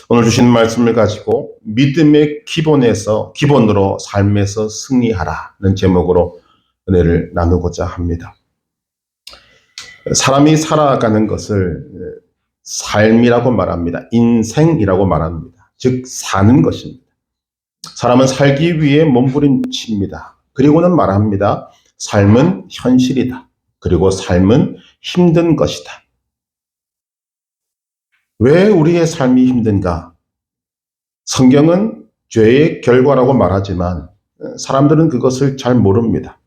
오늘 주신 말씀을 가지고 믿음의 기본으로 삶에서 승리하라는 제목으로 은혜를 나누고자 합니다. 사람이 살아가는 것을 삶이라고 말합니다. 인생이라고 말합니다. 즉 사는 것입니다. 사람은 살기 위해 몸부림칩니다. 그리고는 말합니다. 삶은 현실이다. 그리고 삶은 힘든 것이다. 왜 우리의 삶이 힘든가? 성경은 죄의 결과라고 말하지만 사람들은 그것을 잘 모릅니다.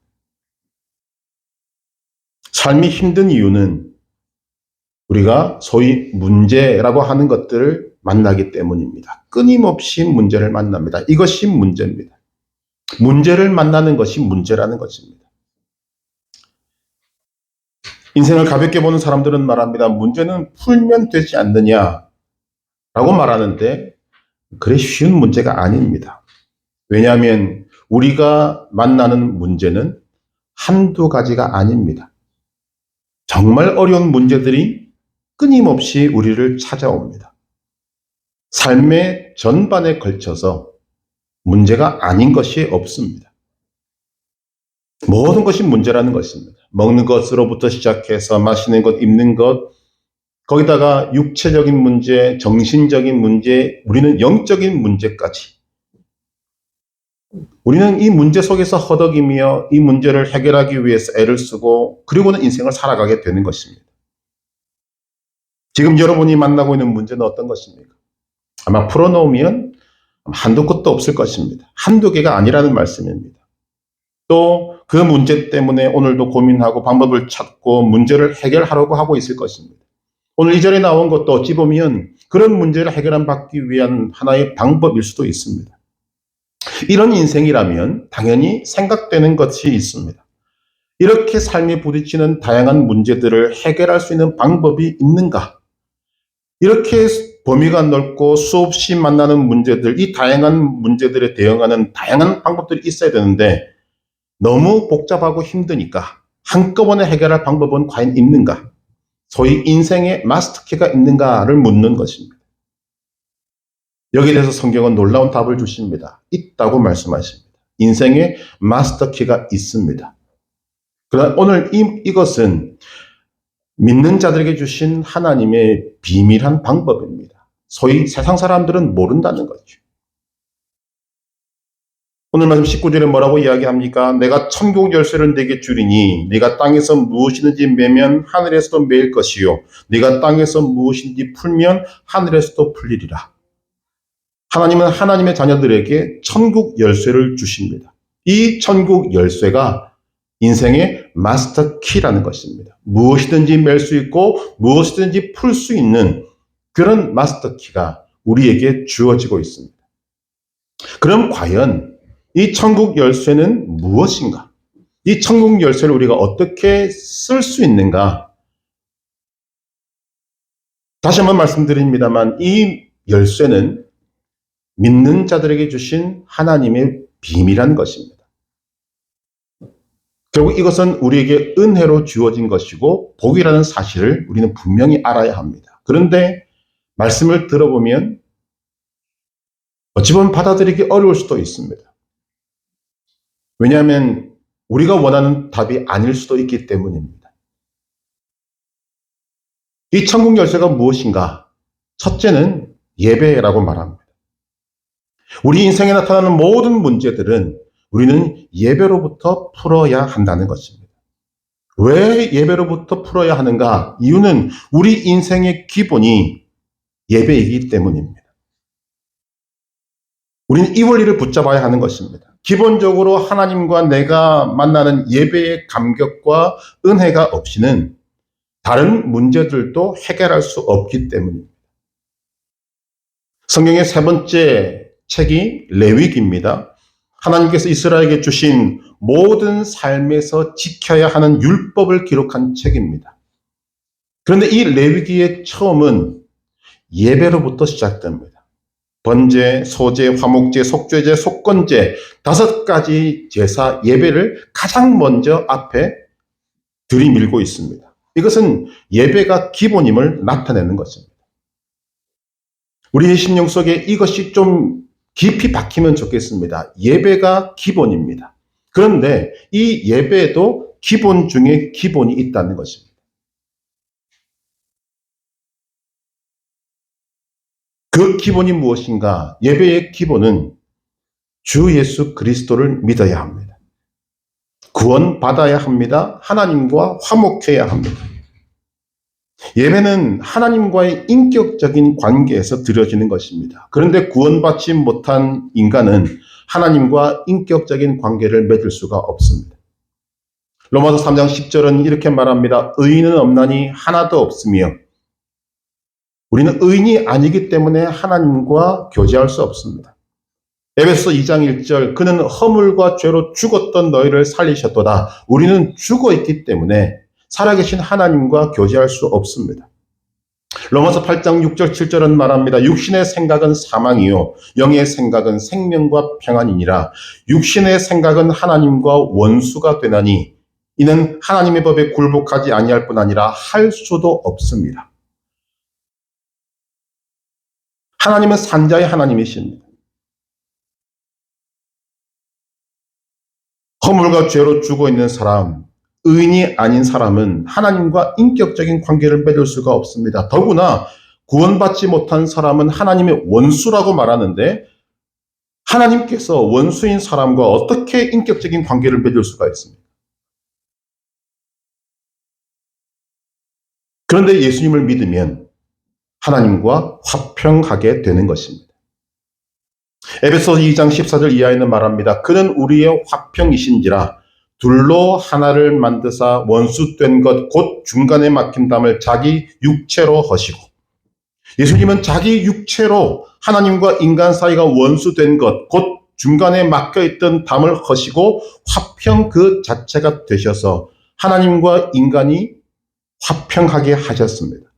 삶이 힘든 이유는 우리가 소위 문제라고 하는 것들을 만나기 때문입니다. 끊임없이 문제를 만납니다. 이것이 문제입니다. 문제를 만나는 것이 문제라는 것입니다. 인생을 가볍게 보는 사람들은 말합니다. 문제는 풀면 되지 않느냐라고 말하는데 그래 쉬운 문제가 아닙니다. 왜냐하면 우리가 만나는 문제는 한두 가지가 아닙니다. 정말 어려운 문제들이 끊임없이 우리를 찾아옵니다. 삶의 전반에 걸쳐서 문제가 아닌 것이 없습니다. 모든 것이 문제라는 것입니다. 먹는 것으로부터 시작해서 마시는 것, 입는 것, 거기다가 육체적인 문제, 정신적인 문제, 우리는 영적인 문제까지. 우리는 이 문제 속에서 허덕이며 이 문제를 해결하기 위해서 애를 쓰고 그리고는 인생을 살아가게 되는 것입니다. 지금 여러분이 만나고 있는 문제는 어떤 것입니까? 아마 풀어놓으면 한두 끝도 없을 것입니다. 한두 개가 아니라는 말씀입니다. 또 그 문제 때문에 오늘도 고민하고 방법을 찾고 문제를 해결하려고 하고 있을 것입니다. 오늘 이 자리에 나온 것도 어찌 보면 그런 문제를 해결받기 위한 하나의 방법일 수도 있습니다. 이런 인생이라면 당연히 생각되는 것이 있습니다. 이렇게 삶에 부딪히는 다양한 문제들을 해결할 수 있는 방법이 있는가? 이렇게 범위가 넓고 수없이 만나는 문제들, 이 다양한 문제들에 대응하는 다양한 방법들이 있어야 되는데 너무 복잡하고 힘드니까 한꺼번에 해결할 방법은 과연 있는가? 소위 인생의 마스터키가 있는가를 묻는 것입니다. 여기에 대해서 성경은 놀라운 답을 주십니다. 있다고 말씀하십니다. 인생의 마스터키가 있습니다. 그러나 오늘 이것은 믿는 자들에게 주신 하나님의 비밀한 방법입니다. 소위 세상 사람들은 모른다는 거죠. 오늘 말씀 19절에 뭐라고 이야기합니까? 내가 천국 열쇠를 네게 주리니 네가 땅에서 무엇이든지 매면 하늘에서도 매일 것이요 네가 땅에서 무엇이든지 풀면 하늘에서도 풀리리라. 하나님은 하나님의 자녀들에게 천국 열쇠를 주십니다. 이 천국 열쇠가 인생의 마스터 키라는 것입니다. 무엇이든지 맬 수 있고 무엇이든지 풀 수 있는 그런 마스터 키가 우리에게 주어지고 있습니다. 그럼 과연 이 천국 열쇠는 무엇인가? 이 천국 열쇠를 우리가 어떻게 쓸 수 있는가? 다시 한번 말씀드립니다만 이 열쇠는 믿는 자들에게 주신 하나님의 비밀한 것입니다. 결국 이것은 우리에게 은혜로 주어진 것이고 복이라는 사실을 우리는 분명히 알아야 합니다. 그런데 말씀을 들어보면 어찌 보면 받아들이기 어려울 수도 있습니다. 왜냐하면 우리가 원하는 답이 아닐 수도 있기 때문입니다. 이 천국 열쇠가 무엇인가? 첫째는 예배라고 말합니다. 우리 인생에 나타나는 모든 문제들은 우리는 예배로부터 풀어야 한다는 것입니다. 왜 예배로부터 풀어야 하는가? 이유는 우리 인생의 기본이 예배이기 때문입니다. 우리는 이 원리를 붙잡아야 하는 것입니다. 기본적으로 하나님과 내가 만나는 예배의 감격과 은혜가 없이는 다른 문제들도 해결할 수 없기 때문입니다. 성경의 세 번째 책이 레위기입니다. 하나님께서 이스라엘에게 주신 모든 삶에서 지켜야 하는 율법을 기록한 책입니다. 그런데 이 레위기의 처음은 예배로부터 시작됩니다. 번제, 소제, 화목제, 속죄제, 속건제 5가지 제사 예배를 가장 먼저 앞에 들이밀고 있습니다. 이것은 예배가 기본임을 나타내는 것입니다. 우리의 심령 속에 이것이 좀 깊이 박히면 좋겠습니다. 예배가 기본입니다. 그런데 이 예배도 기본 중에 기본이 있다는 것입니다. 그 기본이 무엇인가? 예배의 기본은 주 예수 그리스도를 믿어야 합니다. 구원받아야 합니다. 하나님과 화목해야 합니다. 예배는 하나님과의 인격적인 관계에서 드려지는 것입니다. 그런데 구원받지 못한 인간은 하나님과 인격적인 관계를 맺을 수가 없습니다. 로마서 3장 10절은 이렇게 말합니다. 의인은 없나니 하나도 없으며 우리는 의인이 아니기 때문에 하나님과 교제할 수 없습니다. 에베소 2장 1절 그는 허물과 죄로 죽었던 너희를 살리셨도다. 우리는 죽어 있기 때문에 살아계신 하나님과 교제할 수 없습니다. 로마서 8장 6절 7절은 말합니다. 육신의 생각은 사망이요 영의 생각은 생명과 평안이니라. 육신의 생각은 하나님과 원수가 되나니 이는 하나님의 법에 굴복하지 아니할 뿐 아니라 할 수도 없습니다. 하나님은 산자의 하나님이십니다. 허물과 죄로 죽어 있는 사람, 의인이 아닌 사람은 하나님과 인격적인 관계를 맺을 수가 없습니다. 더구나 구원받지 못한 사람은 하나님의 원수라고 말하는데 하나님께서 원수인 사람과 어떻게 인격적인 관계를 맺을 수가 있습니까? 그런데 예수님을 믿으면 하나님과 화평하게 되는 것입니다. 에베소 2장 14절 이하에는 말합니다. 그는 우리의 화평이신지라 둘로 하나를 만드사 원수된 것 곧 중간에 막힌 담을 자기 육체로 허시고 예수님은 자기 육체로 하나님과 인간 사이가 원수된 것 곧 중간에 막혀있던 담을 허시고 화평 그 자체가 되셔서 하나님과 인간이 화평하게 하셨습니다.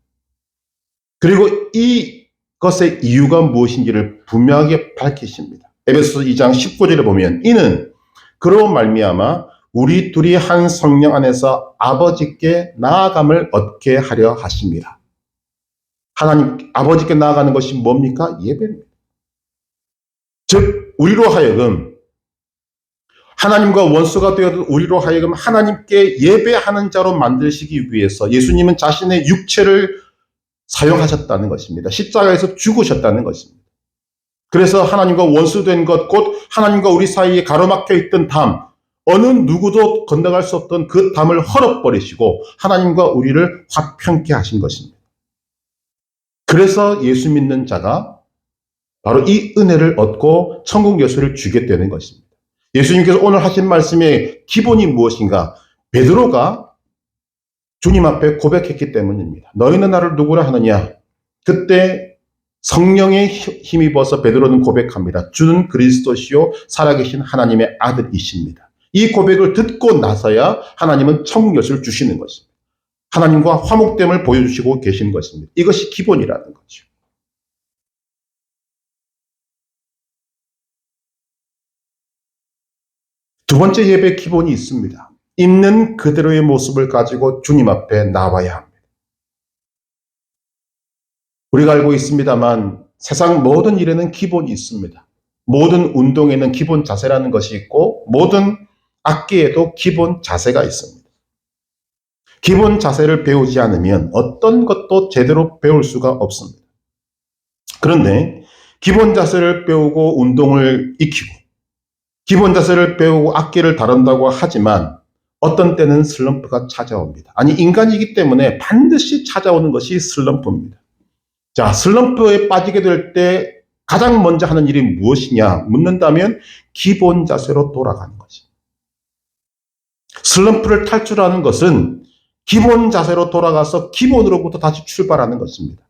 그리고 이것의 이유가 무엇인지를 분명하게 밝히십니다. 에베소 2장 19절에 보면 이는 그로 말미암아 우리 둘이 한 성령 안에서 아버지께 나아감을 얻게 하려 하십니다. 하나님 아버지께 나아가는 것이 뭡니까? 예배입니다. 즉 우리로 하여금 하나님과 원수가 되어든 우리로 하여금 하나님께 예배하는 자로 만드시기 위해서 예수님은 자신의 육체를 사용하셨다는 것입니다. 십자가에서 죽으셨다는 것입니다. 그래서 하나님과 원수된 것, 곧 하나님과 우리 사이에 가로막혀 있던 담, 어느 누구도 건너갈 수 없던 그 담을 헐어버리시고 하나님과 우리를 화평케 하신 것입니다. 그래서 예수 믿는 자가 바로 이 은혜를 얻고 천국 열쇠를 주게 되는 것입니다. 예수님께서 오늘 하신 말씀의 기본이 무엇인가? 베드로가 주님 앞에 고백했기 때문입니다. 너희는 나를 누구라 하느냐? 그때 성령에 힘입어서 베드로는 고백합니다. 주는 그리스도시요 살아계신 하나님의 아들이십니다. 이 고백을 듣고 나서야 하나님은 천국 열쇠를 주시는 것입니다. 하나님과 화목됨을 보여주시고 계시는 것입니다. 이것이 기본이라는 거죠. 두 번째 예배 기본이 있습니다. 있는 그대로의 모습을 가지고 주님 앞에 나와야 합니다. 우리가 알고 있습니다만 세상 모든 일에는 기본이 있습니다. 모든 운동에는 기본 자세라는 것이 있고 모든 악기에도 기본 자세가 있습니다. 기본 자세를 배우지 않으면 어떤 것도 제대로 배울 수가 없습니다. 그런데 기본 자세를 배우고 운동을 익히고 기본 자세를 배우고 악기를 다룬다고 하지만 어떤 때는 슬럼프가 찾아옵니다. 아니 인간이기 때문에 반드시 찾아오는 것이 슬럼프입니다. 자, 슬럼프에 빠지게 될 때 가장 먼저 하는 일이 무엇이냐 묻는다면 기본 자세로 돌아가는 거죠. 슬럼프를 탈출하는 것은 기본 자세로 돌아가서 기본으로부터 다시 출발하는 것입니다.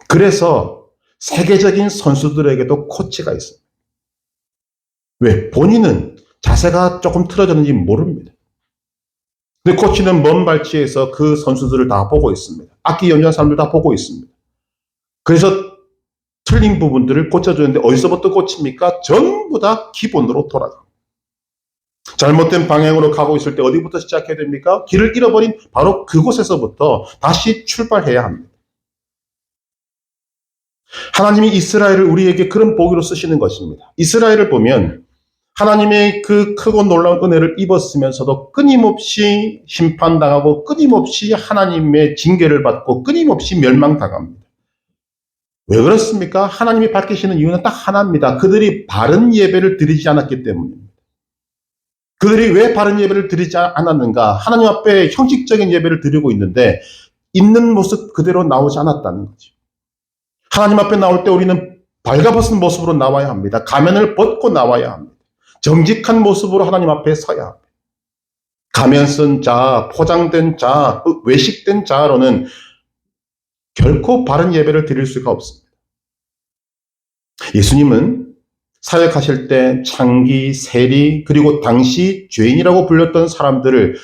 그래서 세계적인 선수들에게도 코치가 있습니다. 왜? 본인은 자세가 조금 틀어졌는지 모릅니다. 근데 코치는 먼 발치에서 그 선수들을 다 보고 있습니다. 악기 연주하는 사람들 다 보고 있습니다. 그래서 틀린 부분들을 고쳐주는데 어디서부터 고칩니까? 전부 다 기본으로 돌아갑니다. 잘못된 방향으로 가고 있을 때 어디부터 시작해야 됩니까? 길을 잃어버린 바로 그곳에서부터 다시 출발해야 합니다. 하나님이 이스라엘을 우리에게 그런 보기로 쓰시는 것입니다. 이스라엘을 보면 하나님의 그 크고 놀라운 은혜를 입었으면서도 끊임없이 심판당하고 끊임없이 하나님의 징계를 받고 끊임없이 멸망당합니다. 왜 그렇습니까? 하나님이 밝히시는 이유는 딱 하나입니다. 그들이 바른 예배를 드리지 않았기 때문입니다. 그들이 왜 바른 예배를 드리지 않았는가? 하나님 앞에 형식적인 예배를 드리고 있는데 있는 모습 그대로 나오지 않았다는 거죠. 하나님 앞에 나올 때 우리는 발가벗은 모습으로 나와야 합니다. 가면을 벗고 나와야 합니다. 정직한 모습으로 하나님 앞에 서야 합니다. 가면 쓴 자, 포장된 자, 외식된 자로는 결코 바른 예배를 드릴 수가 없습니다. 예수님은 사역하실 때 창기, 세리, 그리고 당시 죄인이라고 불렸던 사람들을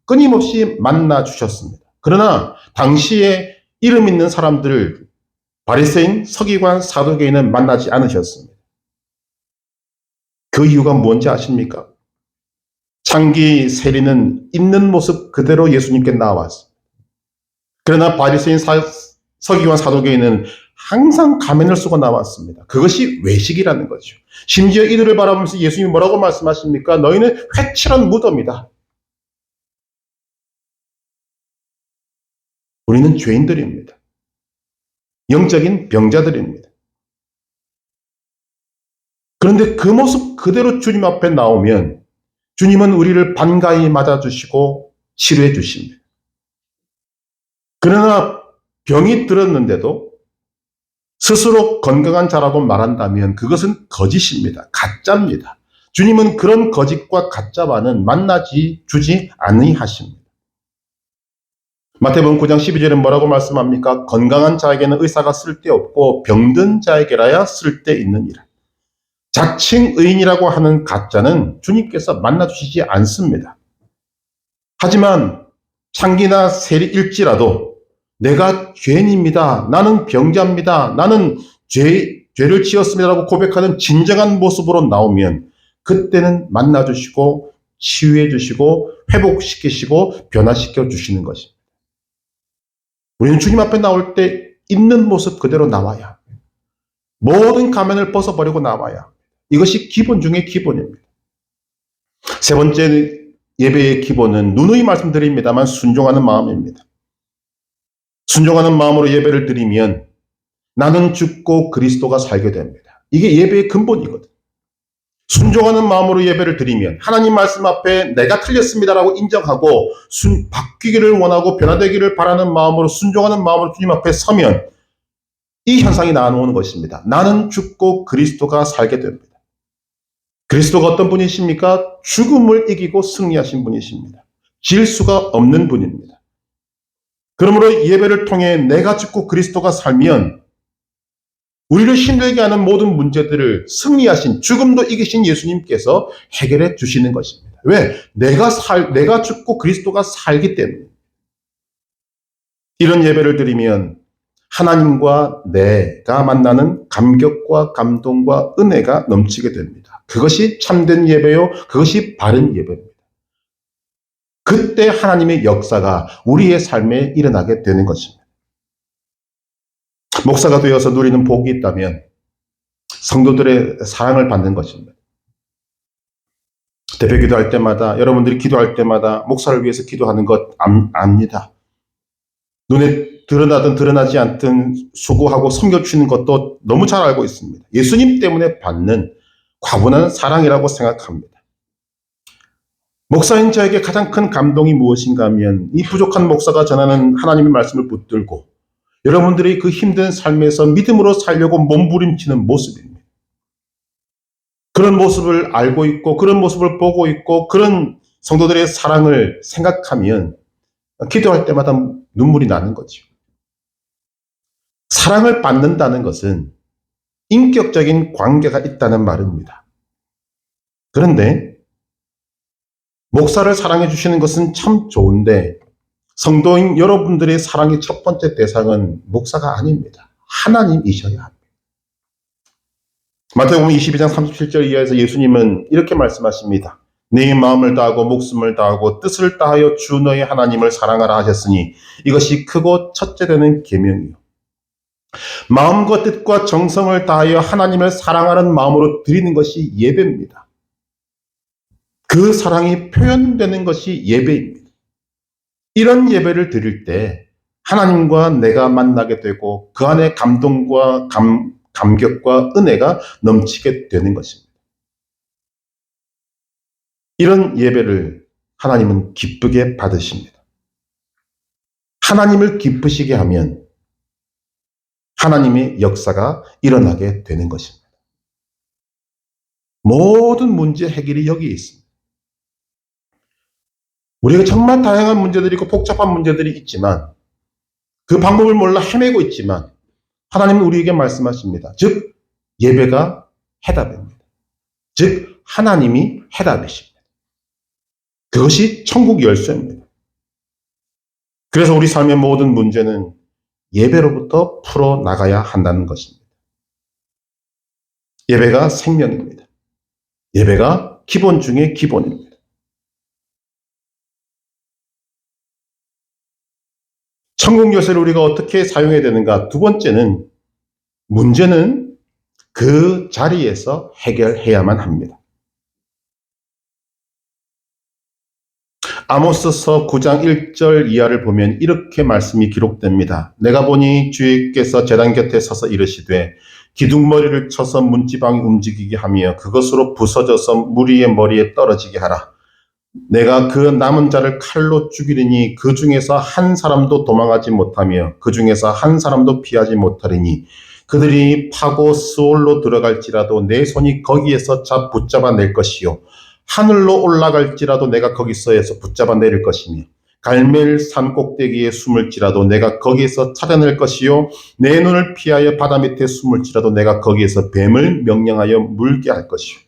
끊임없이 만나 주셨습니다. 그러나 당시에 이름 있는 사람들을 바리새인, 서기관, 사두개인은 만나지 않으셨습니다. 그 이유가 뭔지 아십니까? 창기, 세리는 있는 모습 그대로 예수님께 나왔습니다. 그러나 바리새인, 서기관, 사두개인은 항상 가면을 쓰고 나왔습니다. 그것이 외식이라는 거죠. 심지어 이들을 바라보면서 예수님이 뭐라고 말씀하십니까? 너희는 회칠한 무덤이다. 우리는 죄인들입니다. 영적인 병자들입니다. 그런데 그 모습 그대로 주님 앞에 나오면 주님은 우리를 반가이 맞아주시고 치료해 주십니다. 그러나 병이 들었는데도 스스로 건강한 자라고 말한다면 그것은 거짓입니다. 가짜입니다. 주님은 그런 거짓과 가짜와는 만나지 주지 아니하십니다. 마태복음 9장 12절에 뭐라고 말씀합니까? 건강한 자에게는 의사가 쓸데없고 병든 자에게라야 쓸데있느니라. 자칭 의인이라고 하는 가짜는 주님께서 만나주시지 않습니다. 하지만 창기나 세리일지라도 내가 죄인입니다. 나는 병자입니다. 나는 죄를 지었습니다라고 고백하는 진정한 모습으로 나오면 그때는 만나주시고 치유해 주시고 회복시키시고 변화시켜 주시는 것입니다. 우리는 주님 앞에 나올 때 있는 모습 그대로 나와야 합니다. 모든 가면을 벗어버리고 나와야 합니다. 이것이 기본 중의 기본입니다. 세 번째 예배의 기본은 누누이 말씀드립니다만 순종하는 마음입니다. 순종하는 마음으로 예배를 드리면 나는 죽고 그리스도가 살게 됩니다. 이게 예배의 근본이거든요. 순종하는 마음으로 예배를 드리면 하나님 말씀 앞에 내가 틀렸습니다라고 인정하고 바뀌기를 원하고 변화되기를 바라는 마음으로 순종하는 마음으로 주님 앞에 서면 이 현상이 나오는 것입니다. 나는 죽고 그리스도가 살게 됩니다. 그리스도가 어떤 분이십니까? 죽음을 이기고 승리하신 분이십니다. 질 수가 없는 분입니다. 그러므로 예배를 통해 내가 죽고 그리스도가 살면 우리를 힘들게 하는 모든 문제들을 승리하신 죽음도 이기신 예수님께서 해결해 주시는 것입니다. 왜? 내가 죽고 그리스도가 살기 때문에. 이런 예배를 드리면 하나님과 내가 만나는 감격과 감동과 은혜가 넘치게 됩니다. 그것이 참된 예배요. 그것이 바른 예배입니다. 그때 하나님의 역사가 우리의 삶에 일어나게 되는 것입니다. 목사가 되어서 누리는 복이 있다면 성도들의 사랑을 받는 것입니다. 대표 기도할 때마다 여러분들이 기도할 때마다 목사를 위해서 기도하는 것 압니다. 눈에 드러나든 드러나지 않든 수고하고 섬겨주시는 것도 너무 잘 알고 있습니다. 예수님 때문에 받는 과분한 사랑이라고 생각합니다. 목사인 저에게 가장 큰 감동이 무엇인가 하면 이 부족한 목사가 전하는 하나님의 말씀을 붙들고 여러분들이 그 힘든 삶에서 믿음으로 살려고 몸부림치는 모습입니다. 그런 모습을 알고 있고 그런 모습을 보고 있고 그런 성도들의 사랑을 생각하면 기도할 때마다 눈물이 나는 거죠. 사랑을 받는다는 것은 인격적인 관계가 있다는 말입니다. 그런데 목사를 사랑해 주시는 것은 참 좋은데 성도인 여러분들의 사랑의 첫 번째 대상은 목사가 아닙니다. 하나님이셔야 합니다. 마태복음 22장 37절 이하에서 예수님은 이렇게 말씀하십니다. 내 마음을 다하고 목숨을 다하고 뜻을 다하여 주 너의 하나님을 사랑하라 하셨으니 이것이 크고 첫째 되는 계명이요. 마음과 뜻과 정성을 다하여 하나님을 사랑하는 마음으로 드리는 것이 예배입니다. 그 사랑이 표현되는 것이 예배입니다. 이런 예배를 드릴 때 하나님과 내가 만나게 되고 그 안에 감동과 감격과 은혜가 넘치게 되는 것입니다. 이런 예배를 하나님은 기쁘게 받으십니다. 하나님을 기쁘시게 하면 하나님의 역사가 일어나게 되는 것입니다. 모든 문제 해결이 여기에 있습니다. 우리가 정말 다양한 문제들이 있고 복잡한 문제들이 있지만 그 방법을 몰라 헤매고 있지만 하나님은 우리에게 말씀하십니다. 즉 예배가 해답입니다. 즉 하나님이 해답이십니다. 그것이 천국 열쇠입니다. 그래서 우리 삶의 모든 문제는 예배로부터 풀어나가야 한다는 것입니다. 예배가 생명입니다. 예배가 기본 중에 기본입니다. 천국 열쇠를 우리가 어떻게 사용해야 되는가? 두 번째는 문제는 그 자리에서 해결해야만 합니다. 아모스서 9장 1절 이하를 보면 이렇게 말씀이 기록됩니다. 내가 보니 주께서 제단 곁에 서서 이르시되 기둥머리를 쳐서 문지방이 움직이게 하며 그것으로 부서져서 무리의 머리에 떨어지게 하라. 내가 그 남은 자를 칼로 죽이리니 그 중에서 한 사람도 도망하지 못하며 그 중에서 한 사람도 피하지 못하리니 그들이 파고 스올로 들어갈지라도 내 손이 거기에서 붙잡아낼 것이요 하늘로 올라갈지라도 내가 거기서에서 붙잡아내릴 것이며 갈멜산 꼭대기에 숨을지라도 내가 거기에서 찾아낼 것이요 내 눈을 피하여 바다 밑에 숨을지라도 내가 거기에서 뱀을 명령하여 물게 할 것이요.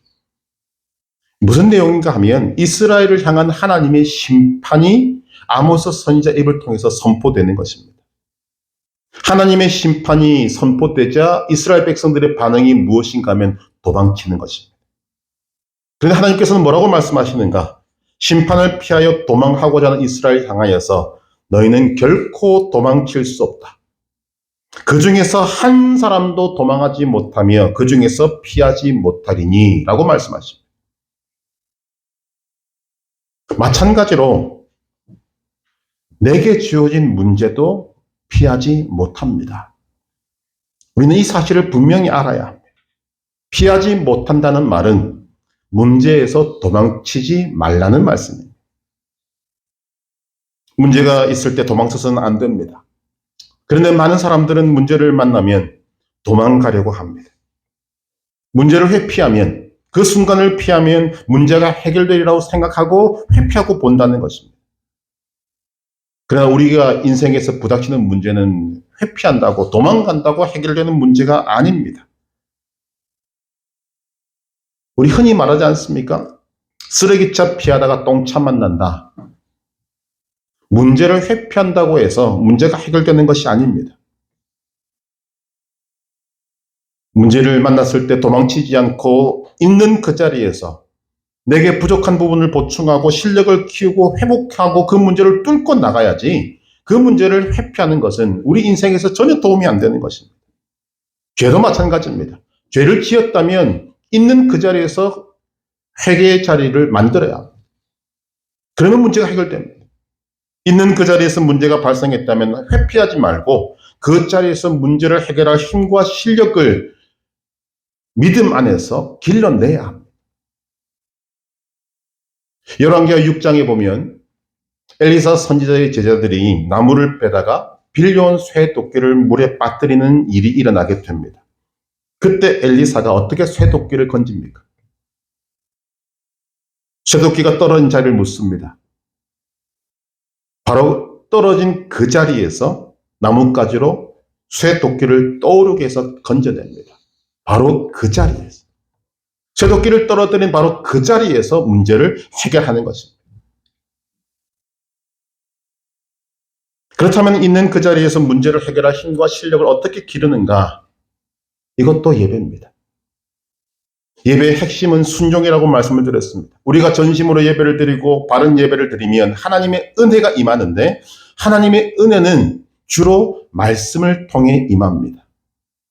무슨 내용인가 하면 이스라엘을 향한 하나님의 심판이 아모스 선지자 입을 통해서 선포되는 것입니다. 하나님의 심판이 선포되자 이스라엘 백성들의 반응이 무엇인가 하면 도망치는 것입니다. 그런데 하나님께서는 뭐라고 말씀하시는가? 심판을 피하여 도망하고자 하는 이스라엘을 향하여서 너희는 결코 도망칠 수 없다. 그 중에서 한 사람도 도망하지 못하며 그 중에서 피하지 못하리니 라고 말씀하십니다. 마찬가지로 내게 주어진 문제도 피하지 못합니다. 우리는 이 사실을 분명히 알아야 합니다. 피하지 못한다는 말은 문제에서 도망치지 말라는 말씀입니다. 문제가 있을 때 도망쳐서는 안 됩니다. 그런데 많은 사람들은 문제를 만나면 도망가려고 합니다. 문제를 회피하면 그 순간을 피하면 문제가 해결되리라고 생각하고 회피하고 본다는 것입니다. 그러나 우리가 인생에서 부닥치는 문제는 회피한다고 도망간다고 해결되는 문제가 아닙니다. 우리 흔히 말하지 않습니까? 쓰레기차 피하다가 똥차 만난다. 문제를 회피한다고 해서 문제가 해결되는 것이 아닙니다. 문제를 만났을 때 도망치지 않고 있는 그 자리에서 내게 부족한 부분을 보충하고 실력을 키우고 회복하고 그 문제를 뚫고 나가야지 그 문제를 회피하는 것은 우리 인생에서 전혀 도움이 안 되는 것입니다. 죄도 마찬가지입니다. 죄를 지었다면 있는 그 자리에서 회개의 자리를 만들어야 합니다. 그러면 문제가 해결됩니다. 있는 그 자리에서 문제가 발생했다면 회피하지 말고 그 자리에서 문제를 해결할 힘과 실력을 믿음 안에서 길러내야 합니다. 열왕기하 6장에 보면 엘리사 선지자의 제자들이 나무를 베다가 빌려온 쇠도끼를 물에 빠뜨리는 일이 일어나게 됩니다. 그때 엘리사가 어떻게 쇠도끼를 건집니까? 쇠도끼가 떨어진 자리를 묻습니다. 바로 떨어진 그 자리에서 나뭇가지로 쇠도끼를 떠오르게 해서 건져냅니다. 바로 그 자리에서. 쇠도끼를 떨어뜨린 바로 그 자리에서 문제를 해결하는 것입니다. 그렇다면 있는 그 자리에서 문제를 해결할 힘과 실력을 어떻게 기르는가? 이것도 예배입니다. 예배의 핵심은 순종이라고 말씀을 드렸습니다. 우리가 전심으로 예배를 드리고 바른 예배를 드리면 하나님의 은혜가 임하는데 하나님의 은혜는 주로 말씀을 통해 임합니다.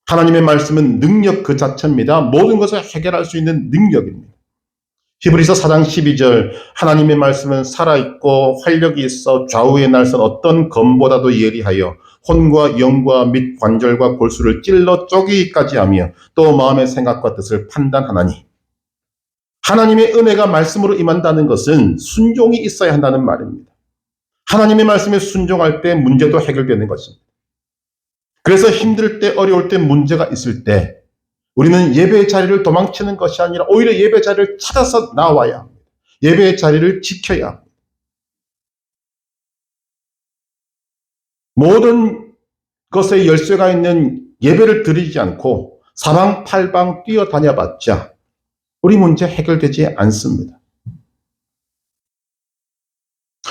하나님의 말씀은 능력 그 자체입니다. 모든 것을 해결할 수 있는 능력입니다. 히브리서 4장 12절 하나님의 말씀은 살아있고 활력이 있어 좌우에 날선 어떤 검보다도 예리하여 혼과 영과 및 관절과 골수를 찔러 쪼개기까지 하며 또 마음의 생각과 뜻을 판단하나니. 하나님의 은혜가 말씀으로 임한다는 것은 순종이 있어야 한다는 말입니다. 하나님의 말씀에 순종할 때 문제도 해결되는 것입니다. 그래서 힘들 때, 어려울 때, 문제가 있을 때 우리는 예배의 자리를 도망치는 것이 아니라 오히려 예배의 자리를 찾아서 나와야 합니다. 예배의 자리를 지켜야 합니다. 모든 것에 열쇠가 있는 예배를 드리지 않고 사방팔방 뛰어다녀봤자 우리 문제 해결되지 않습니다.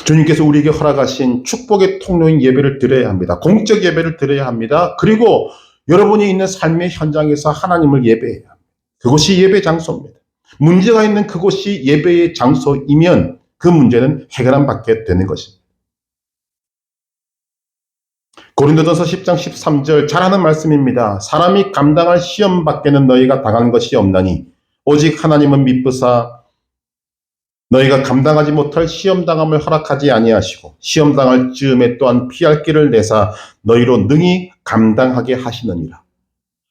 주님께서 우리에게 허락하신 축복의 통로인 예배를 드려야 합니다. 공적 예배를 드려야 합니다. 그리고 여러분이 있는 삶의 현장에서 하나님을 예배해야 합니다. 그곳이 예배 장소입니다. 문제가 있는 그곳이 예배의 장소이면 그 문제는 해결안 받게 되는 것입니다. 고린도전서 10장 13절 잘하는 말씀입니다. 사람이 감당할 시험 밖에는 너희가 당하는 것이 없나니 오직 하나님은 미쁘사 너희가 감당하지 못할 시험당함을 허락하지 아니하시고 시험당할 즈음에 또한 피할 길을 내사 너희로 능히 감당하게 하시느니라.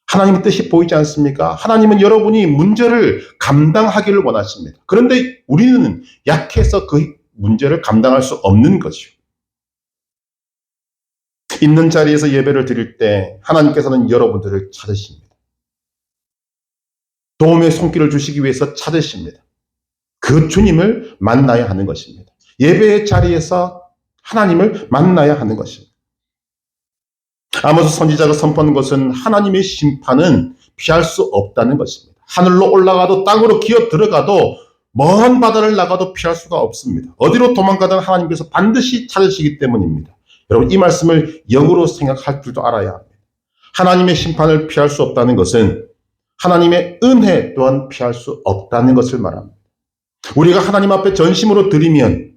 하나님의 뜻이 보이지 않습니까? 하나님은 여러분이 문제를 감당하기를 원하십니다. 그런데 우리는 약해서 그 문제를 감당할 수 없는 거죠. 있는 자리에서 예배를 드릴 때 하나님께서는 여러분들을 찾으십니다. 도움의 손길을 주시기 위해서 찾으십니다. 그 주님을 만나야 하는 것입니다. 예배의 자리에서 하나님을 만나야 하는 것입니다. 아모스 선지자가 선포한 것은 하나님의 심판은 피할 수 없다는 것입니다. 하늘로 올라가도 땅으로 기어 들어가도 먼 바다를 나가도 피할 수가 없습니다. 어디로 도망가든 하나님께서 반드시 찾으시기 때문입니다. 여러분 이 말씀을 역으로 생각할 줄도 알아야 합니다. 하나님의 심판을 피할 수 없다는 것은 하나님의 은혜 또한 피할 수 없다는 것을 말합니다. 우리가 하나님 앞에 전심으로 드리면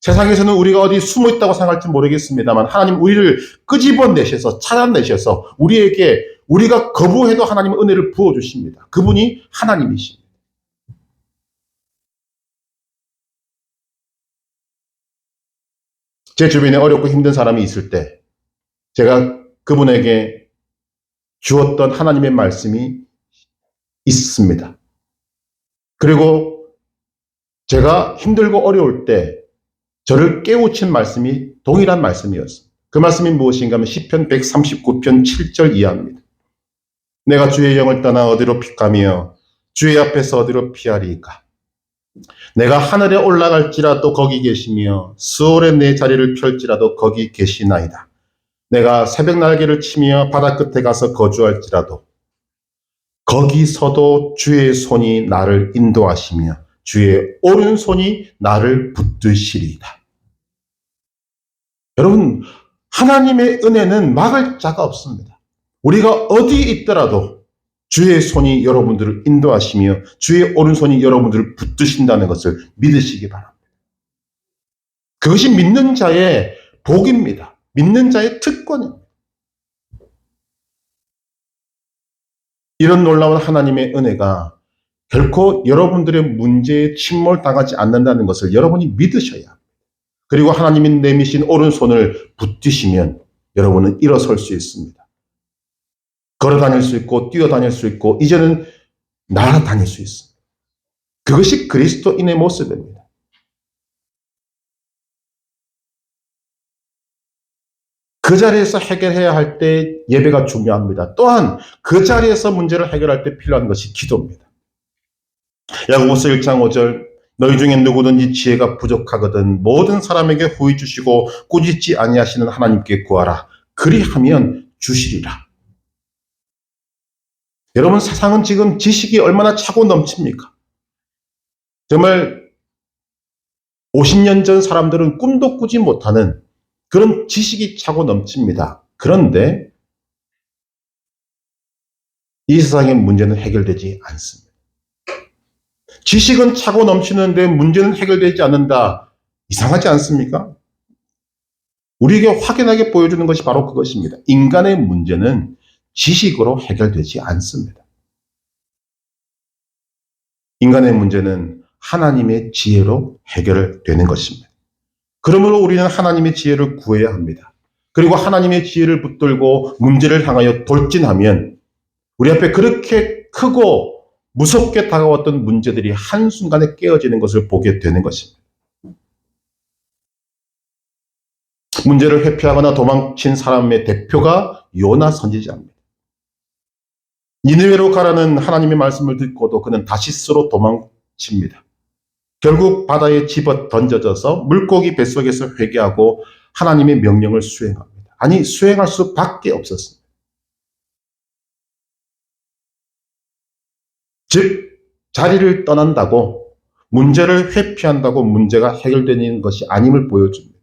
세상에서는 우리가 어디 숨어 있다고 생각할지 모르겠습니다만 하나님 우리를 끄집어내셔서 찾아내셔서 우리에게 우리가 거부해도 하나님은 은혜를 부어주십니다. 그분이 하나님이십니다. 제 주변에 어렵고 힘든 사람이 있을 때 제가 그분에게 주었던 하나님의 말씀이 있습니다. 그리고 제가 힘들고 어려울 때 저를 깨우친 말씀이 동일한 말씀이었습니다. 그 말씀이 무엇인가 하면 시편 139편 7절 이하입니다. 내가 주의 영을 떠나 어디로 피가며 주의 앞에서 어디로 피하리까. 내가 하늘에 올라갈지라도 거기 계시며 수월에 내 자리를 펼지라도 거기 계시나이다. 내가 새벽 날개를 치며 바다 끝에 가서 거주할지라도 거기서도 주의 손이 나를 인도하시며 주의 오른손이 나를 붙드시리이다. 여러분 하나님의 은혜는 막을 자가 없습니다. 우리가 어디 있더라도 주의 손이 여러분들을 인도하시며 주의 오른손이 여러분들을 붙드신다는 것을 믿으시기 바랍니다. 그것이 믿는 자의 복입니다. 믿는 자의 특권입니다. 이런 놀라운 하나님의 은혜가 결코 여러분들의 문제에 침몰당하지 않는다는 것을 여러분이 믿으셔야 합니다. 그리고 하나님이 내미신 오른손을 붙드시면 여러분은 일어설 수 있습니다. 걸어다닐 수 있고 뛰어다닐 수 있고 이제는 날아다닐 수 있습니다. 그것이 그리스도인의 모습입니다. 그 자리에서 해결해야 할 때 예배가 중요합니다. 또한 그 자리에서 문제를 해결할 때 필요한 것이 기도입니다. 야고보서 1장 5절 너희 중에 누구든지 지혜가 부족하거든 모든 사람에게 후히 주시고 꾸짖지 아니하시는 하나님께 구하라. 그리하면 주시리라. 여러분 세상은 지금 지식이 얼마나 차고 넘칩니까? 정말 50년 전 사람들은 꿈도 꾸지 못하는 그런 지식이 차고 넘칩니다. 그런데 이 세상의 문제는 해결되지 않습니다. 지식은 차고 넘치는데 문제는 해결되지 않는다. 이상하지 않습니까? 우리에게 확연하게 보여주는 것이 바로 그것입니다. 인간의 문제는 지식으로 해결되지 않습니다. 인간의 문제는 하나님의 지혜로 해결되는 것입니다. 그러므로 우리는 하나님의 지혜를 구해야 합니다. 그리고 하나님의 지혜를 붙들고 문제를 향하여 돌진하면 우리 앞에 그렇게 크고 무섭게 다가왔던 문제들이 한순간에 깨어지는 것을 보게 되는 것입니다. 문제를 회피하거나 도망친 사람의 대표가 요나 선지자입니다. 니느웨로 가라는 하나님의 말씀을 듣고도 그는 다시스로 도망칩니다. 결국 바다에 집어 던져져서 물고기 뱃속에서 회개하고 하나님의 명령을 수행합니다. 아니, 수행할 수밖에 없었습니다. 즉, 자리를 떠난다고, 문제를 회피한다고 문제가 해결되는 것이 아님을 보여줍니다.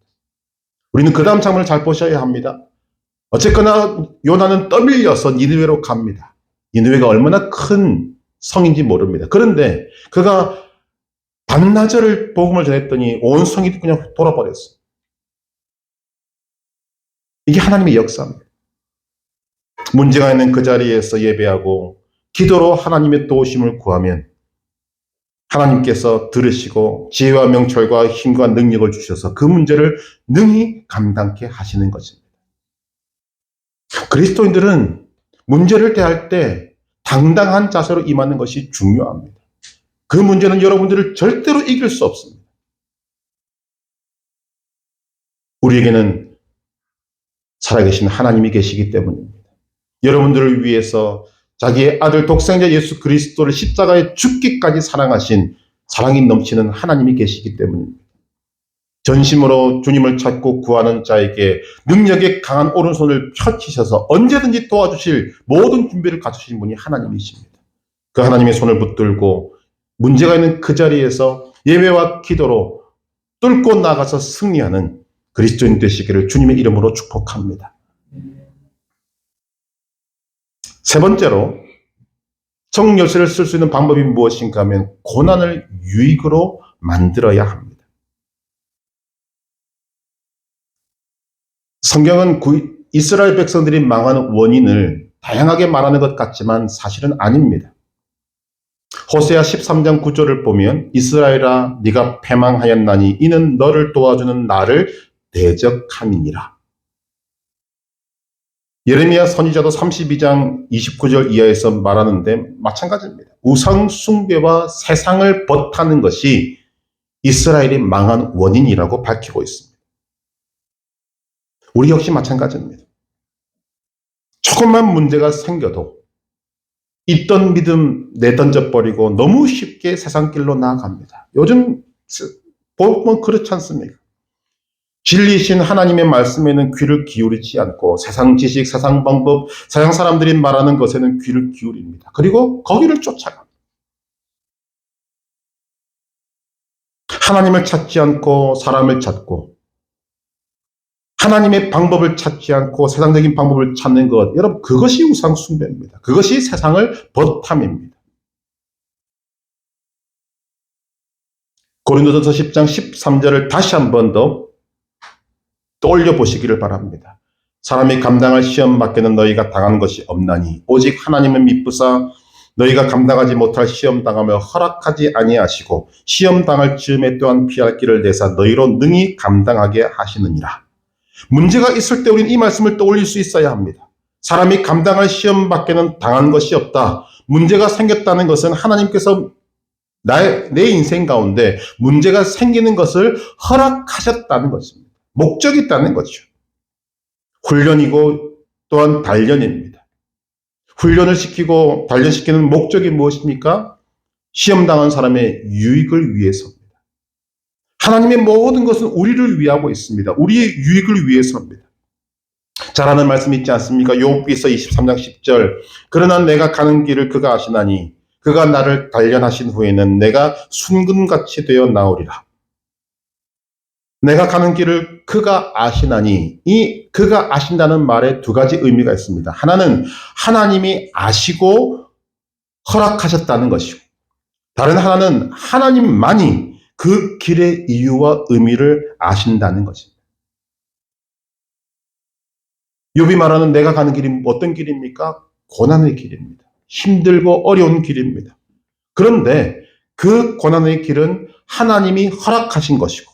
우리는 그 다음 장면을 잘 보셔야 합니다. 어쨌거나 요나는 떠밀려서 니느웨로 갑니다. 니느웨가 얼마나 큰 성인지 모릅니다. 그런데 그가 반나절을 복음을 전했더니 온 성이 그냥 돌아버렸어요. 이게 하나님의 역사입니다. 문제가 있는 그 자리에서 예배하고 기도로 하나님의 도우심을 구하면 하나님께서 들으시고 지혜와 명철과 힘과 능력을 주셔서 그 문제를 능히 감당케 하시는 것입니다. 그리스도인들은 문제를 대할 때 당당한 자세로 임하는 것이 중요합니다. 그 문제는 여러분들을 절대로 이길 수 없습니다. 우리에게는 살아계신 하나님이 계시기 때문입니다. 여러분들을 위해서 자기의 아들 독생자 예수 그리스도를 십자가에 죽기까지 사랑하신 사랑이 넘치는 하나님이 계시기 때문입니다. 전심으로 주님을 찾고 구하는 자에게 능력의 강한 오른손을 펴치셔서 언제든지 도와주실 모든 준비를 갖추신 분이 하나님이십니다. 그 하나님의 손을 붙들고 문제가 있는 그 자리에서 예배와 기도로 뚫고 나가서 승리하는 그리스도인 되시기를 주님의 이름으로 축복합니다. 세 번째로 청열쇠를 쓸 수 있는 방법이 무엇인가 하면 고난을 유익으로 만들어야 합니다. 성경은 이스라엘 백성들이 망하는 원인을 다양하게 말하는 것 같지만 사실은 아닙니다. 호세아 13장 9절을 보면 이스라엘아 네가 패망하였나니 이는 너를 도와주는 나를 대적함이니라. 예레미야 선지자도 32장 29절 이하에서 말하는데 마찬가지입니다. 우상 숭배와 세상을 벗하는 것이 이스라엘이 망한 원인이라고 밝히고 있습니다. 우리 역시 마찬가지입니다. 조금만 문제가 생겨도 있던 믿음 내던져버리고 너무 쉽게 세상길로 나아갑니다. 요즘 보면 그렇지 않습니까? 진리이신 하나님의 말씀에는 귀를 기울이지 않고 세상 지식, 세상 방법, 세상 사람들이 말하는 것에는 귀를 기울입니다. 그리고 거기를 쫓아갑니다. 하나님을 찾지 않고 사람을 찾고 하나님의 방법을 찾지 않고 세상적인 방법을 찾는 것, 여러분 그것이 우상 숭배입니다. 그것이 세상을 벗함입니다. 고린도전서 10장 13절을 다시 한 번 더 떠올려 보시기를 바랍니다. 사람이 감당할 시험 밖에는 너희가 당한 것이 없나니 오직 하나님은 미쁘사 너희가 감당하지 못할 시험 당하며 허락하지 아니하시고 시험 당할 즈음에 또한 피할 길을 내사 너희로 능히 감당하게 하시느니라. 문제가 있을 때 우리는 이 말씀을 떠올릴 수 있어야 합니다. 사람이 감당할 시험 밖에는 당한 것이 없다. 문제가 생겼다는 것은 하나님께서 내 인생 가운데 문제가 생기는 것을 허락하셨다는 것입니다. 목적이 있다는 거죠. 훈련이고 또한 단련입니다. 훈련을 시키고 단련시키는 목적이 무엇입니까? 시험당한 사람의 유익을 위해서입니다. 하나님의 모든 것은 우리를 위하고 있습니다. 우리의 유익을 위해서입니다. 잘하는 말씀 있지 않습니까? 욥기서 23장 10절 그러나 내가 가는 길을 그가 아시나니 그가 나를 단련하신 후에는 내가 순금같이 되어 나오리라. 내가 가는 길을 그가 아시나니 이 그가 아신다는 말에 두 가지 의미가 있습니다. 하나는 하나님이 아시고 허락하셨다는 것이고 다른 하나는 하나님만이 그 길의 이유와 의미를 아신다는 것입니다. 욥이 말하는 내가 가는 길이 어떤 길입니까? 고난의 길입니다. 힘들고 어려운 길입니다. 그런데 그 고난의 길은 하나님이 허락하신 것이고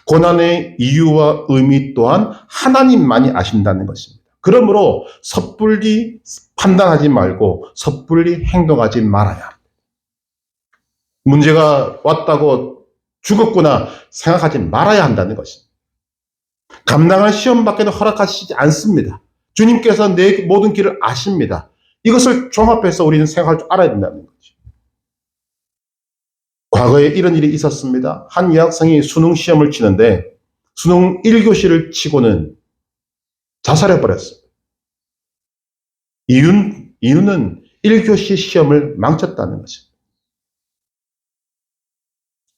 고난의 이유와 의미 또한 하나님만이 아신다는 것입니다. 그러므로 섣불리 판단하지 말고 섣불리 행동하지 말아야 합니다. 문제가 왔다고 죽었구나 생각하지 말아야 한다는 것입니다. 감당할 시험밖에는 허락하시지 않습니다. 주님께서 내 모든 길을 아십니다. 이것을 종합해서 우리는 생각할 줄 알아야 된다는 거죠. 과거에 이런 일이 있었습니다. 한 여학생이 수능 시험을 치는데 수능 1교시를 치고는 자살해버렸어요. 이유는 1교시 시험을 망쳤다는 것입니다.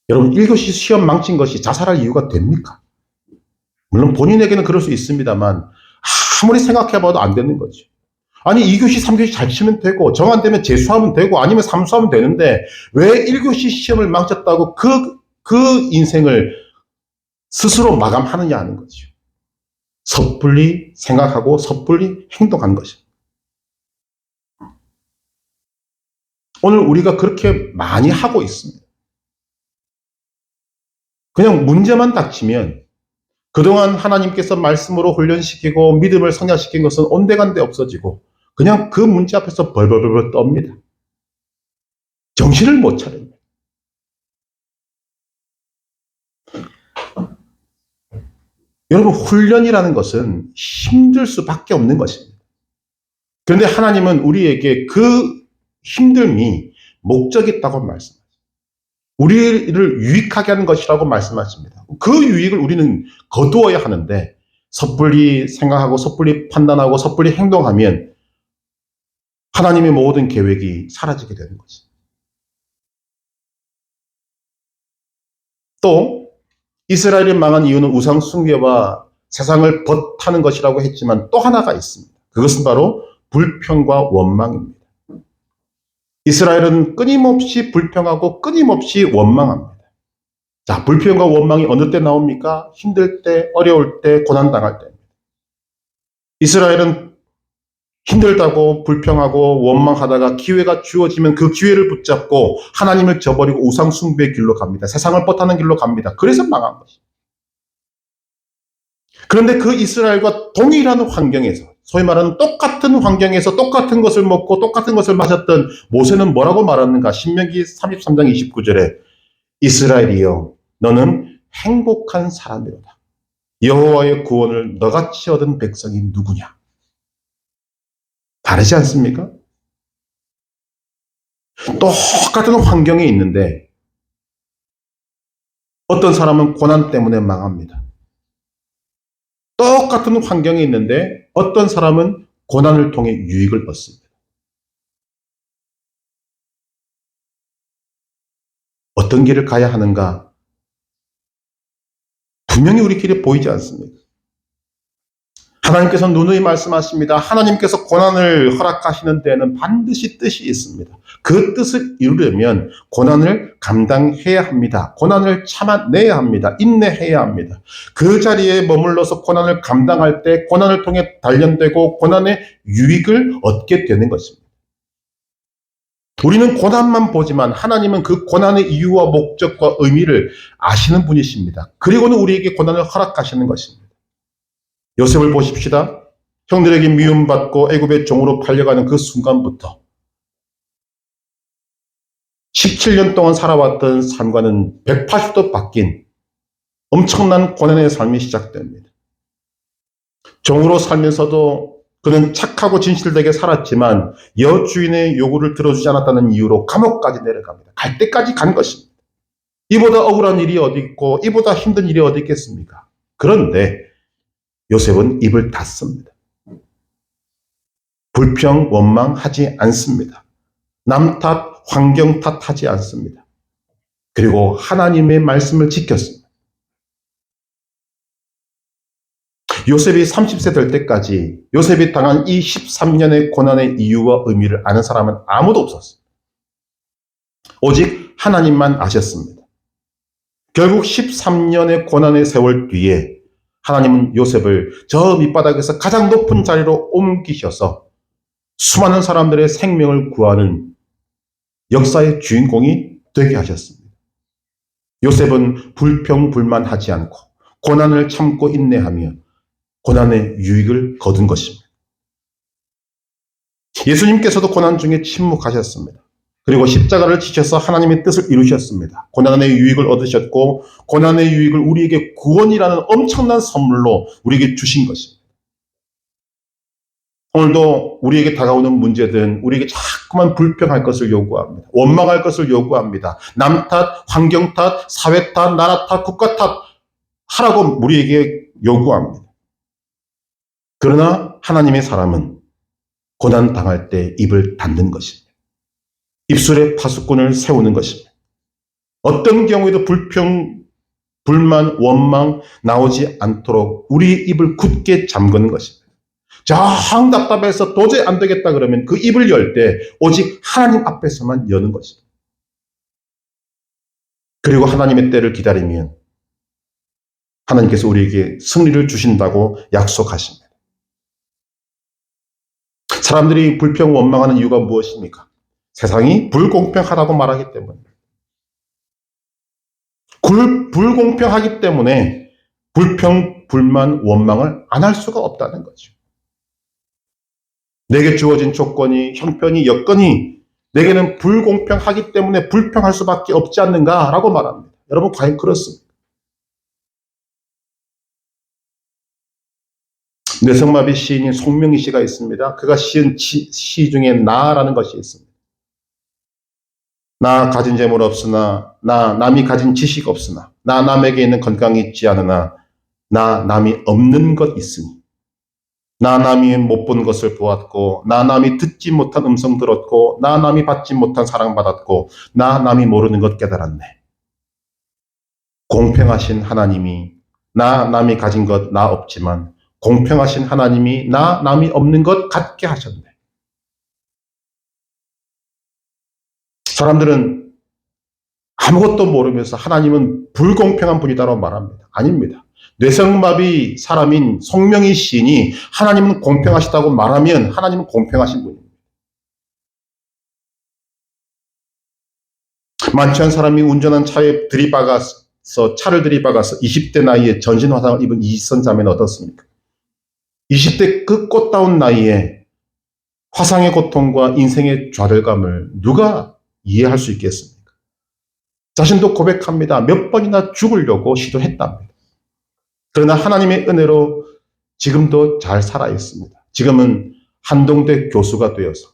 여러분 1교시 시험 망친 것이 자살할 이유가 됩니까? 물론 본인에게는 그럴 수 있습니다만 아무리 생각해봐도 안 되는 거죠. 아니 2교시 3교시 잘 치면 되고 정 안 되면 재수하면 되고 아니면 삼수하면 되는데 왜 1교시 시험을 망쳤다고 그 인생을 스스로 마감하느냐 하는 거죠. 섣불리 생각하고 섣불리 행동한 것입니다. 오늘 우리가 그렇게 많이 하고 있습니다. 그냥 문제만 닥치면 그동안 하나님께서 말씀으로 훈련시키고 믿음을 성장시킨 것은 온데간데 없어지고 그냥 그 문제 앞에서 벌벌벌 떱니다. 정신을 못 차립니다. 여러분 훈련이라는 것은 힘들 수밖에 없는 것입니다. 그런데 하나님은 우리에게 그 힘듦이 목적이 있다고 말씀하십니다. 우리를 유익하게 하는 것이라고 말씀하십니다. 그 유익을 우리는 거두어야 하는데 섣불리 생각하고 섣불리 판단하고 섣불리 행동하면 하나님의 모든 계획이 사라지게 되는 것입니다. 또 이스라엘이 망한 이유는 우상 숭배와 세상을 벗하는 것이라고 했지만 또 하나가 있습니다. 그것은 바로 불평과 원망입니다. 이스라엘은 끊임없이 불평하고 끊임없이 원망합니다. 자, 불평과 원망이 어느 때 나옵니까? 힘들 때, 어려울 때, 고난당할 때입니다. 이스라엘은 힘들다고 불평하고 원망하다가 기회가 주어지면 그 기회를 붙잡고 하나님을 저버리고 우상 숭배의 길로 갑니다. 세상을 벗하는 길로 갑니다. 그래서 망한 것입니다. 그런데 그 이스라엘과 동일한 환경에서 소위 말하는 똑같은 환경에서 똑같은 것을 먹고 똑같은 것을 마셨던 모세는 뭐라고 말하는가? 신명기 33장 29절에 이스라엘이여 너는 행복한 사람이로다. 여호와의 구원을 너같이 얻은 백성이 누구냐? 다르지 않습니까? 똑같은 환경에 있는데 어떤 사람은 고난 때문에 망합니다. 똑같은 환경에 있는데 어떤 사람은 고난을 통해 유익을 얻습니다. 어떤 길을 가야 하는가? 분명히 우리 길에 보이지 않습니다. 하나님께서 누누이 말씀하십니다. 하나님께서 고난을 허락하시는 데에는 반드시 뜻이 있습니다. 그 뜻을 이루려면 고난을 감당해야 합니다. 고난을 참아내야 합니다. 인내해야 합니다. 그 자리에 머물러서 고난을 감당할 때 고난을 통해 단련되고 고난의 유익을 얻게 되는 것입니다. 우리는 고난만 보지만 하나님은 그 고난의 이유와 목적과 의미를 아시는 분이십니다. 그리고는 우리에게 고난을 허락하시는 것입니다. 요셉을 보십시다. 형들에게 미움받고 애굽의 종으로 팔려가는 그 순간부터 17년 동안 살아왔던 삶과는 180도 바뀐 엄청난 고난의 삶이 시작됩니다. 종으로 살면서도 그는 착하고 진실되게 살았지만 여주인의 요구를 들어주지 않았다는 이유로 감옥까지 내려갑니다. 갈 때까지 간 것입니다. 이보다 억울한 일이 어디 있고 이보다 힘든 일이 어디 있겠습니까? 그런데 요셉은 입을 닫습니다. 불평, 원망하지 않습니다. 남 탓, 환경 탓하지 않습니다. 그리고 하나님의 말씀을 지켰습니다. 요셉이 30세 될 때까지 요셉이 당한 이 13년의 고난의 이유와 의미를 아는 사람은 아무도 없었습니다. 오직 하나님만 아셨습니다. 결국 13년의 고난의 세월 뒤에 하나님은 요셉을 저 밑바닥에서 가장 높은 자리로 옮기셔서 수많은 사람들의 생명을 구하는 역사의 주인공이 되게 하셨습니다. 요셉은 불평불만하지 않고 고난을 참고 인내하며 고난의 유익을 거둔 것입니다. 예수님께서도 고난 중에 침묵하셨습니다. 그리고 십자가를 지셔서 하나님의 뜻을 이루셨습니다. 고난의 유익을 얻으셨고 고난의 유익을 우리에게 구원이라는 엄청난 선물로 우리에게 주신 것입니다. 오늘도 우리에게 다가오는 문제들은 우리에게 자꾸만 불평할 것을 요구합니다. 원망할 것을 요구합니다. 남 탓, 환경 탓, 사회 탓, 나라 탓, 국가 탓 하라고 우리에게 요구합니다. 그러나 하나님의 사람은 고난 당할 때 입을 닫는 것입니다. 입술에 파수꾼을 세우는 것입니다. 어떤 경우에도 불평, 불만, 원망 나오지 않도록 우리 입을 굳게 잠그는 것입니다. 정 답답해서 도저히 안 되겠다 그러면 그 입을 열 때 오직 하나님 앞에서만 여는 것입니다. 그리고 하나님의 때를 기다리면 하나님께서 우리에게 승리를 주신다고 약속하십니다. 사람들이 불평, 원망하는 이유가 무엇입니까? 세상이 불공평하다고 말하기 때문입니다. 불공평하기 때문에 불평, 불만, 원망을 안 할 수가 없다는 거죠. 내게 주어진 조건이, 형편이, 여건이 내게는 불공평하기 때문에 불평할 수밖에 없지 않는가라고 말합니다. 여러분 과연 그렇습니까? 뇌성마비 시인인 송명희 씨가 있습니다. 그가 시은 시 중에 나라는 것이 있습니다. 나 가진 재물 없으나, 나 남이 가진 지식 없으나, 나 남에게 있는 건강이 있지 않으나, 나 남이 없는 것 있으니, 나 남이 못 본 것을 보았고, 나 남이 듣지 못한 음성 들었고, 나 남이 받지 못한 사랑받았고, 나 남이 모르는 것 깨달았네. 공평하신 하나님이 나 남이 가진 것 나 없지만 공평하신 하나님이 나 남이 없는 것 같게 하셨네. 사람들은 아무것도 모르면서 하나님은 불공평한 분이다라고 말합니다. 아닙니다. 뇌성마비 사람인 송명희 시인이 하나님은 공평하시다고 말하면 하나님은 공평하신 분입니다. 많지 않은 사람이 운전한 차에 차를 들이박아서 20대 나이에 전신 화상을 입은 이지선 자매는 어떻습니까? 20대 그 꽃다운 나이에 화상의 고통과 인생의 좌절감을 누가 이해할 수 있겠습니까? 자신도 고백합니다. 몇 번이나 죽으려고 시도했답니다. 그러나 하나님의 은혜로 지금도 잘 살아있습니다. 지금은 한동대 교수가 되어서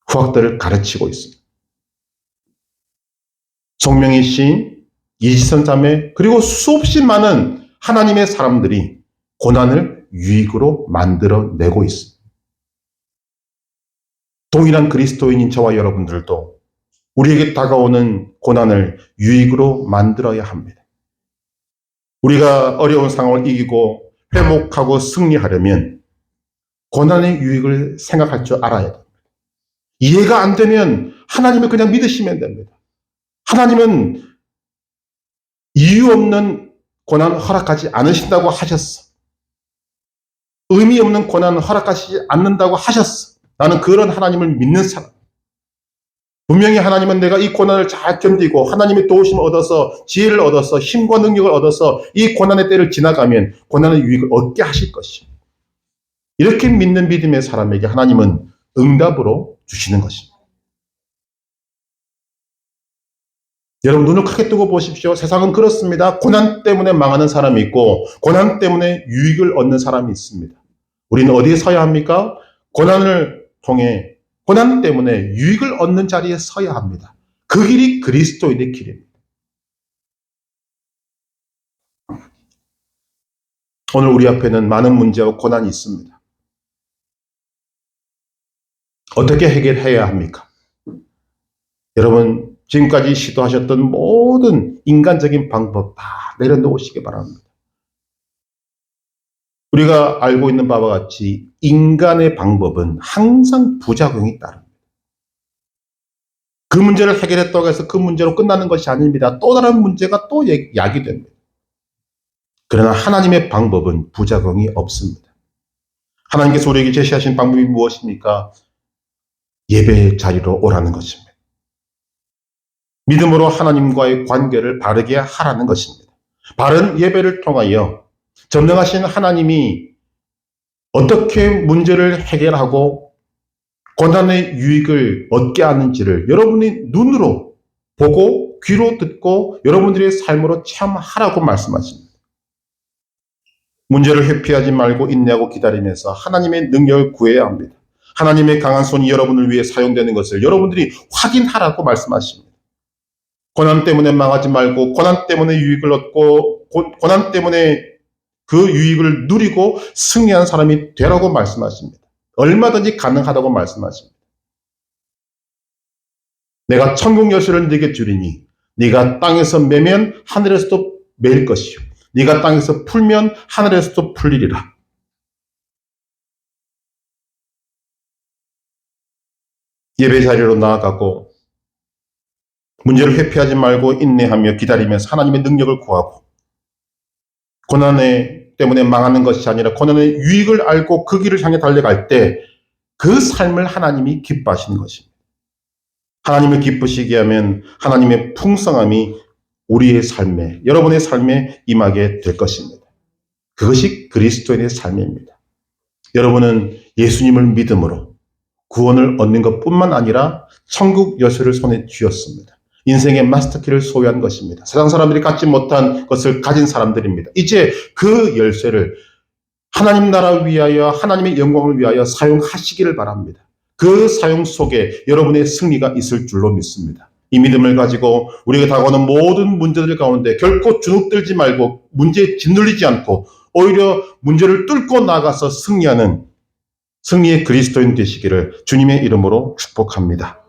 후학들을 가르치고 있습니다. 송명희 시인, 이지선 자매, 그리고 수없이 많은 하나님의 사람들이 고난을 유익으로 만들어내고 있습니다. 동일한 그리스도인인 저와 여러분들도 우리에게 다가오는 고난을 유익으로 만들어야 합니다. 우리가 어려운 상황을 이기고 회복하고 승리하려면 고난의 유익을 생각할 줄 알아야 됩니다. 이해가 안 되면 하나님을 그냥 믿으시면 됩니다. 하나님은 이유 없는 고난 허락하지 않으신다고 하셨어. 의미 없는 고난 허락하시지 않는다고 하셨어. 나는 그런 하나님을 믿는 사람. 분명히 하나님은 내가 이 고난을 잘 견디고 하나님의 도우심을 얻어서 지혜를 얻어서 힘과 능력을 얻어서 이 고난의 때를 지나가면 고난의 유익을 얻게 하실 것이에요. 이렇게 믿는 믿음의 사람에게 하나님은 응답으로 주시는 것입니다. 여러분 눈을 크게 뜨고 보십시오. 세상은 그렇습니다. 고난 때문에 망하는 사람이 있고 고난 때문에 유익을 얻는 사람이 있습니다. 우리는 어디에 서야 합니까? 고난을 통해 고난 때문에 유익을 얻는 자리에 서야 합니다. 그 길이 그리스도인의 길입니다. 오늘 우리 앞에는 많은 문제와 고난이 있습니다. 어떻게 해결해야 합니까? 여러분 지금까지 시도하셨던 모든 인간적인 방법 다 내려놓으시기 바랍니다. 우리가 알고 있는 바와 같이 인간의 방법은 항상 부작용이 따릅니다. 그 문제를 해결했다고 해서 그 문제로 끝나는 것이 아닙니다. 또 다른 문제가 또 야기됩니다. 그러나 하나님의 방법은 부작용이 없습니다. 하나님께서 우리에게 제시하신 방법이 무엇입니까? 예배의 자리로 오라는 것입니다. 믿음으로 하나님과의 관계를 바르게 하라는 것입니다. 바른 예배를 통하여 전능하신 하나님이 어떻게 문제를 해결하고 고난의 유익을 얻게 하는지를 여러분이 눈으로 보고 귀로 듣고 여러분들의 삶으로 체험하라고 말씀하십니다. 문제를 회피하지 말고 인내하고 기다리면서 하나님의 능력을 구해야 합니다. 하나님의 강한 손이 여러분을 위해 사용되는 것을 여러분들이 확인하라고 말씀하십니다. 고난 때문에 망하지 말고 고난 때문에 유익을 얻고 고난 때문에 그 유익을 누리고 승리한 사람이 되라고 말씀하십니다. 얼마든지 가능하다고 말씀하십니다. 내가 천국 열쇠를 네게 주리니 네가 땅에서 매면 하늘에서도 매일 것이요 네가 땅에서 풀면 하늘에서도 풀리리라. 예배 자리로 나아가고 문제를 회피하지 말고 인내하며 기다리면서 하나님의 능력을 구하고 고난 때문에 망하는 것이 아니라 고난의 유익을 알고 그 길을 향해 달려갈 때 그 삶을 하나님이 기뻐하시는 것입니다. 하나님을 기쁘시게 하면 하나님의 풍성함이 우리의 삶에, 여러분의 삶에 임하게 될 것입니다. 그것이 그리스도인의 삶입니다. 여러분은 예수님을 믿음으로 구원을 얻는 것뿐만 아니라 천국 열쇠를 손에 쥐었습니다. 인생의 마스터키를 소유한 것입니다. 세상 사람들이 갖지 못한 것을 가진 사람들입니다. 이제 그 열쇠를 하나님 나라 위하여 하나님의 영광을 위하여 사용하시기를 바랍니다. 그 사용 속에 여러분의 승리가 있을 줄로 믿습니다. 이 믿음을 가지고 우리에게 다가오는 모든 문제들 가운데 결코 주눅들지 말고 문제에 짓눌리지 않고 오히려 문제를 뚫고 나가서 승리하는 승리의 그리스도인 되시기를 주님의 이름으로 축복합니다.